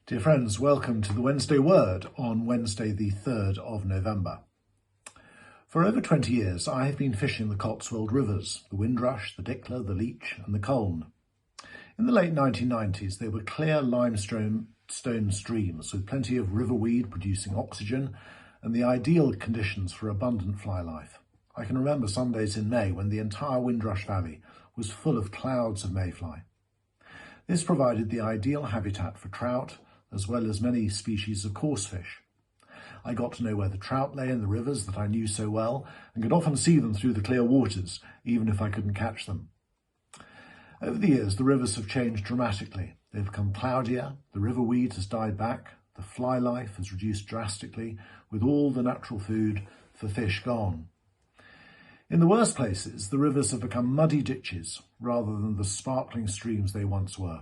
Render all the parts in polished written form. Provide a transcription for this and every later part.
Dear friends, welcome to the Wednesday Word on Wednesday the 3rd of November. For over 20 years I have been fishing the Cotswold rivers, the Windrush, the Dickler, the Leach and the Colne. In the late 1990s they were clear limestone streams with plenty of riverweed producing oxygen and the ideal conditions for abundant fly life. I can remember Sundays in May when the entire Windrush Valley was full of clouds of mayfly. This provided the ideal habitat for trout, as well as many species of coarse fish. I got to know where the trout lay in the rivers that I knew so well, and could often see them through the clear waters, even if I couldn't catch them. Over the years, the rivers have changed dramatically. They've become cloudier, the river weed has died back, the fly life has reduced drastically, with all the natural food for fish gone. In the worst places, the rivers have become muddy ditches rather than the sparkling streams they once were.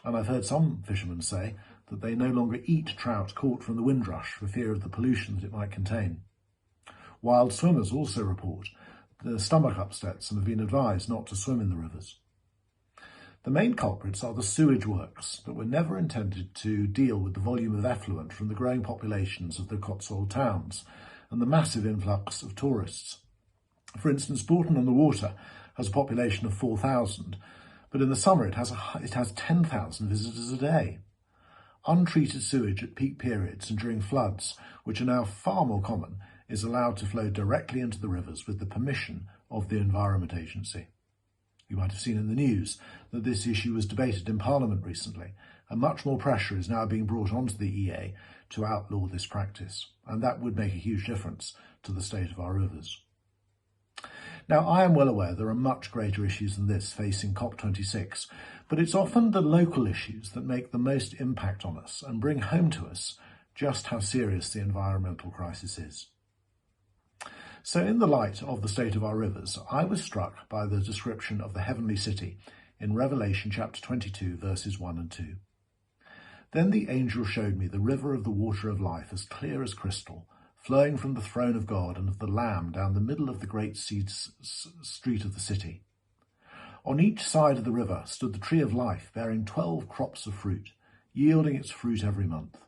And I've heard some fishermen say that they no longer eat trout caught from the Windrush for fear of the pollution that it might contain. Wild swimmers also report their stomach upsets and have been advised not to swim in the rivers. The main culprits are the sewage works that were never intended to deal with the volume of effluent from the growing populations of the Cotswold towns and the massive influx of tourists. For instance, Bourton-on-the-Water has a population of 4,000, but in the summer it has 10,000 visitors a day. Untreated sewage at peak periods and during floods, which are now far more common, is allowed to flow directly into the rivers with the permission of the Environment Agency. You might have seen in the news that this issue was debated in Parliament recently, and much more pressure is now being brought onto the EA to outlaw this practice, and that would make a huge difference to the state of our rivers. Now, I am well aware there are much greater issues than this facing COP26, but it's often the local issues that make the most impact on us and bring home to us just how serious the environmental crisis is. So in the light of the state of our rivers, I was struck by the description of the heavenly city in Revelation chapter 22, verses 1 and 2. Then the angel showed me the river of the water of life, as clear as crystal, flowing from the throne of God and of the Lamb down the middle of the great street of the city. On each side of the river stood the tree of life, bearing 12 crops of fruit, yielding its fruit every month,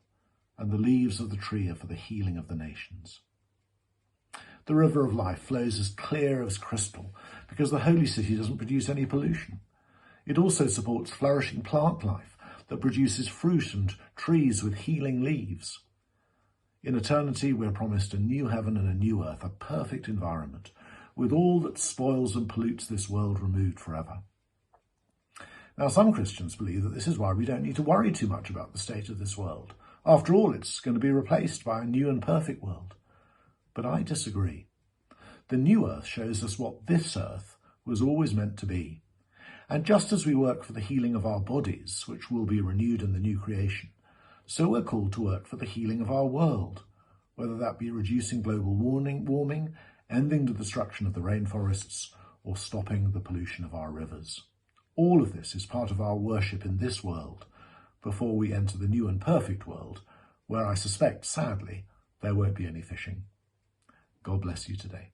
and the leaves of the tree are for the healing of the nations. The river of life flows as clear as crystal because the holy city doesn't produce any pollution. It also supports flourishing plant life that produces fruit and trees with healing leaves. In eternity, we're promised a new heaven and a new earth, a perfect environment, with all that spoils and pollutes this world removed forever. Now, some Christians believe that this is why we don't need to worry too much about the state of this world. After all, it's going to be replaced by a new and perfect world. But I disagree. The new earth shows us what this earth was always meant to be. And just as we work for the healing of our bodies, which will be renewed in the new creation, so we're called to work for the healing of our world, whether that be reducing global warming, ending the destruction of the rainforests, or stopping the pollution of our rivers. All of this is part of our worship in this world, before we enter the new and perfect world, where I suspect, sadly, there won't be any fishing. God bless you today.